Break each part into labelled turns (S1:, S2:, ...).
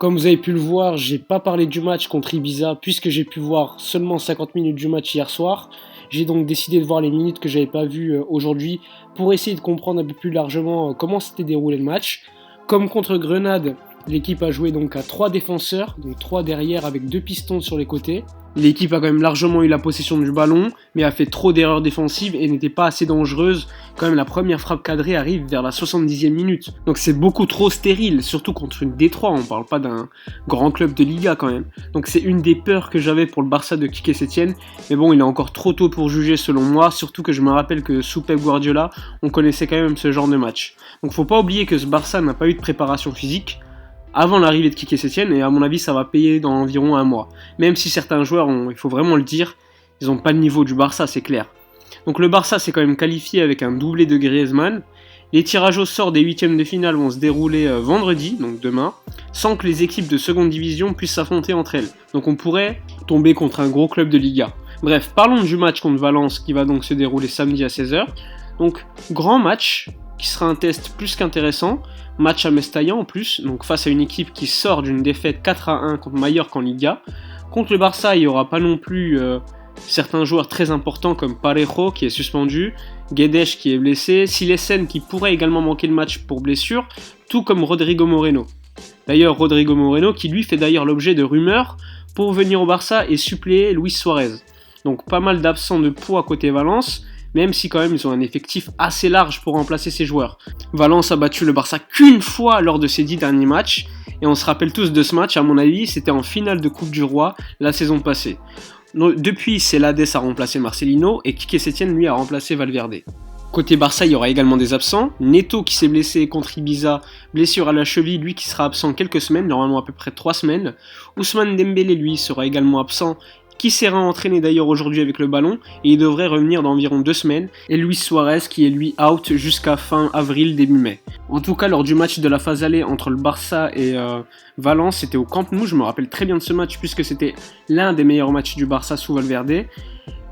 S1: Comme vous avez pu le voir, j'ai pas parlé du match contre Ibiza puisque j'ai pu voir seulement 50 minutes du match hier soir. J'ai donc décidé de voir les minutes que j'avais pas vues aujourd'hui pour essayer de comprendre un peu plus largement comment s'était déroulé le match. Comme contre Grenade, l'équipe a joué donc à 3 défenseurs, donc 3 derrière avec 2 pistons sur les côtés. L'équipe a quand même largement eu la possession du ballon, mais a fait trop d'erreurs défensives et n'était pas assez dangereuse. Quand même, la première frappe cadrée arrive vers la 70e minute. Donc c'est beaucoup trop stérile, surtout contre une Détroit, on parle pas d'un grand club de Liga quand même. Donc c'est une des peurs que j'avais pour le Barça de Quique Setién. Mais bon, il est encore trop tôt pour juger selon moi, surtout que je me rappelle que sous Pep Guardiola, on connaissait quand même ce genre de match. Donc faut pas oublier que ce Barça n'a pas eu de préparation physique avant l'arrivée de Quique Setién, et à mon avis ça va payer dans environ un mois. Même si certains joueurs, il faut vraiment le dire, ils n'ont pas le niveau du Barça, c'est clair. Donc le Barça s'est quand même qualifié avec un doublé de Griezmann. Les tirages au sort des huitièmes de finale vont se dérouler vendredi, donc demain, sans que les équipes de seconde division puissent s'affronter entre elles. Donc on pourrait tomber contre un gros club de Liga. Bref, parlons du match contre Valence qui va donc se dérouler samedi à 16h. Donc grand match, qui sera un test plus qu'intéressant. Match à Mestalla en plus, donc face à une équipe qui sort d'une défaite 4-1 contre Mallorca en Liga. Contre le Barça, il n'y aura pas non plus certains joueurs très importants comme Parejo qui est suspendu, Guedes qui est blessé, Silesen qui pourrait également manquer le match pour blessure, tout comme Rodrigo Moreno. D'ailleurs, Rodrigo Moreno qui lui fait d'ailleurs l'objet de rumeurs pour venir au Barça et suppléer Luis Suarez. Donc pas mal d'absents de poids côté Valence, même si quand même ils ont un effectif assez large pour remplacer ces joueurs. Valence a battu le Barça qu'une fois lors de ses 10 derniers matchs, et on se rappelle tous de ce match, à mon avis, c'était en finale de Coupe du Roi la saison passée. Depuis, Celades a remplacé Marcelino, et Quique Setién lui a remplacé Valverde. Côté Barça, il y aura également des absents. Neto qui s'est blessé contre Ibiza, blessure à la cheville, lui qui sera absent quelques semaines, normalement à peu près 3 semaines. Ousmane Dembélé, lui, sera également absent, qui s'est entraîné d'ailleurs aujourd'hui avec le ballon, et il devrait revenir dans environ 2 semaines, et Luis Suarez qui est lui out jusqu'à fin avril, début mai. En tout cas, lors du match de la phase aller entre le Barça et Valence, c'était au Camp Nou, je me rappelle très bien de ce match puisque c'était l'un des meilleurs matchs du Barça sous Valverde.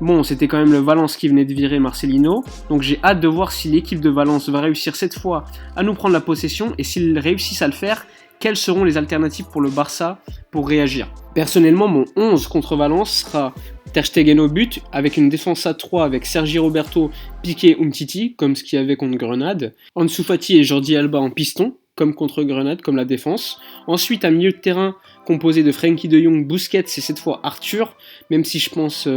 S1: Bon, c'était quand même le Valence qui venait de virer Marcelino, donc j'ai hâte de voir si l'équipe de Valence va réussir cette fois à nous prendre la possession, et s'ils réussissent à le faire, quelles seront les alternatives pour le Barça pour réagir. Personnellement, mon 11 contre Valence sera Ter Stegen au but, avec une défense à 3 avec Sergi Roberto, Piqué, Umtiti, comme ce qu'il y avait contre Grenade. Ansu Fati et Jordi Alba en piston, comme contre Grenade, comme la défense. Ensuite, un milieu de terrain composé de Frenkie de Jong, Busquets et cette fois Arthur, même si je pense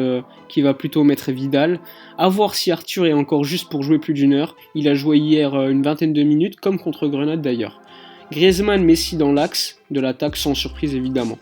S1: qu'il va plutôt mettre Vidal. A voir si Arthur est encore juste pour jouer plus d'une heure. Il a joué hier une vingtaine de minutes, comme contre Grenade d'ailleurs. Griezmann, Messi dans l'axe de l'attaque, sans surprise évidemment.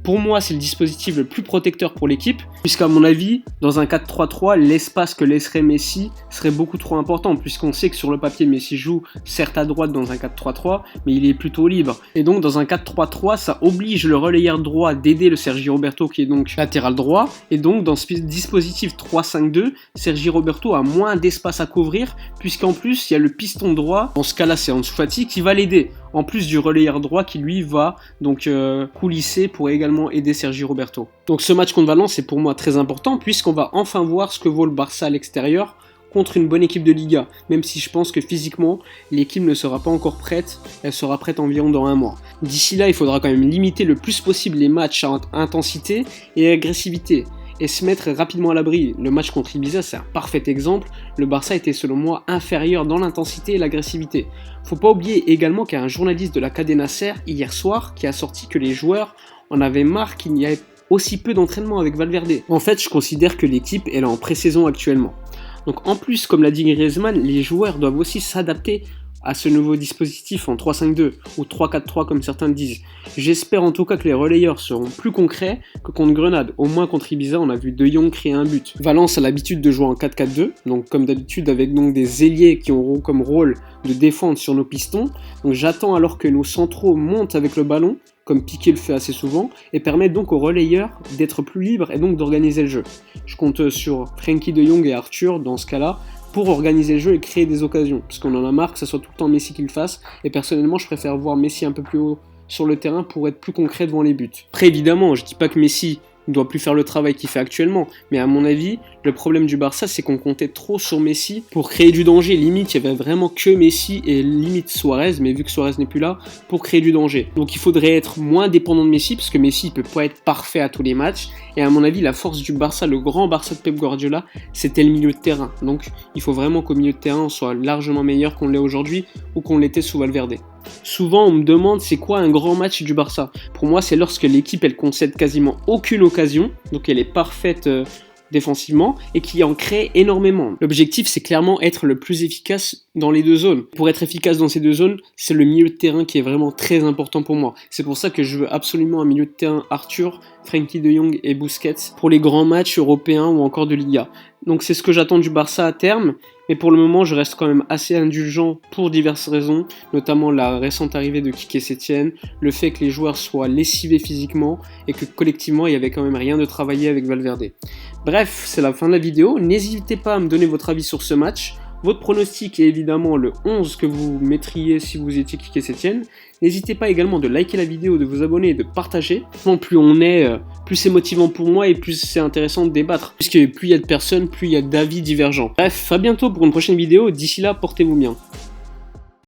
S1: Pour moi, c'est le dispositif le plus protecteur pour l'équipe, puisqu'à mon avis, dans un 4-3-3, l'espace que laisserait Messi serait beaucoup trop important, puisqu'on sait que sur le papier, Messi joue certes à droite dans un 4-3-3, mais il est plutôt libre. Et donc, dans un 4-3-3, ça oblige le relayeur droit d'aider le Sergi Roberto, qui est donc latéral droit, et donc dans ce dispositif 3-5-2, Sergi Roberto a moins d'espace à couvrir, puisqu'en plus, il y a le piston droit, dans ce cas-là, c'est Ansu Fati, qui va l'aider, en plus du relayeur droit qui lui va donc coulisser pour également aider Sergi Roberto. Donc ce match contre Valence est pour moi très important puisqu'on va enfin voir ce que vaut le Barça à l'extérieur contre une bonne équipe de Liga, même si je pense que physiquement l'équipe ne sera pas encore prête, elle sera prête environ dans un mois. D'ici là, il faudra quand même limiter le plus possible les matchs à intensité et agressivité, et se mettre rapidement à l'abri. Le match contre Ibiza, c'est un parfait exemple. Le Barça était selon moi inférieur dans l'intensité et l'agressivité. Faut pas oublier également qu'il y a un journaliste de la Cadena Ser hier soir qui a sorti que les joueurs en avaient marre qu'il n'y ait aussi peu d'entraînement avec Valverde. En fait, je considère que l'équipe est en pré-saison actuellement. Donc en plus, comme l'a dit Griezmann, les joueurs doivent aussi s'adapter à ce nouveau dispositif en 3-5-2 ou 3-4-3 comme certains le disent. J'espère en tout cas que les relayeurs seront plus concrets que contre Grenade. Au moins contre Ibiza, on a vu De Jong créer un but. Valence a l'habitude de jouer en 4-4-2, donc comme d'habitude avec donc des ailiers qui auront comme rôle de défendre sur nos pistons. Donc j'attends alors que nos centraux montent avec le ballon, comme Piqué le fait assez souvent, et permettent donc aux relayeurs d'être plus libres et donc d'organiser le jeu. Je compte sur Frenkie de Jong et Arthur dans ce cas-là, pour organiser le jeu et créer des occasions, parce qu'on en a marre que ce soit tout le temps Messi qui le fasse, et personnellement je préfère voir Messi un peu plus haut sur le terrain pour être plus concret devant les buts. Après évidemment, je dis pas que Messi ne doit plus faire le travail qu'il fait actuellement. Mais à mon avis, le problème du Barça, c'est qu'on comptait trop sur Messi pour créer du danger. Limite, il y avait vraiment que Messi et limite Suarez, mais vu que Suarez n'est plus là, pour créer du danger. Donc il faudrait être moins dépendant de Messi, parce que Messi il peut pas être parfait à tous les matchs. Et à mon avis, la force du Barça, le grand Barça de Pep Guardiola, c'était le milieu de terrain. Donc il faut vraiment qu'au milieu de terrain, on soit largement meilleur qu'on l'est aujourd'hui ou qu'on l'était sous Valverde. Souvent on me demande c'est quoi un grand match du Barça. Pour moi c'est lorsque l'équipe elle concède quasiment aucune occasion, donc elle est parfaite défensivement et qui en crée énormément. L'objectif c'est clairement être le plus efficace dans les deux zones. Pour être efficace dans ces deux zones, c'est le milieu de terrain qui est vraiment très important pour moi. C'est pour ça que je veux absolument un milieu de terrain Arthur, Frenkie de Jong et Busquets pour les grands matchs européens ou encore de Liga. Donc c'est ce que j'attends du Barça à terme, mais pour le moment je reste quand même assez indulgent pour diverses raisons, notamment la récente arrivée de Quique Setién, le fait que les joueurs soient lessivés physiquement et que collectivement il y avait quand même rien de travaillé avec Valverde. Bref, c'est la fin de la vidéo, n'hésitez pas à me donner votre avis sur ce match, votre pronostic est évidemment le 11 que vous mettriez si vous étiez Quique Setién. N'hésitez pas également de liker la vidéo, de vous abonner et de partager. Plus on est, plus c'est motivant pour moi et plus c'est intéressant de débattre. Puisque plus il y a de personnes, plus il y a d'avis divergents. Bref, à bientôt pour une prochaine vidéo. D'ici là, portez-vous bien.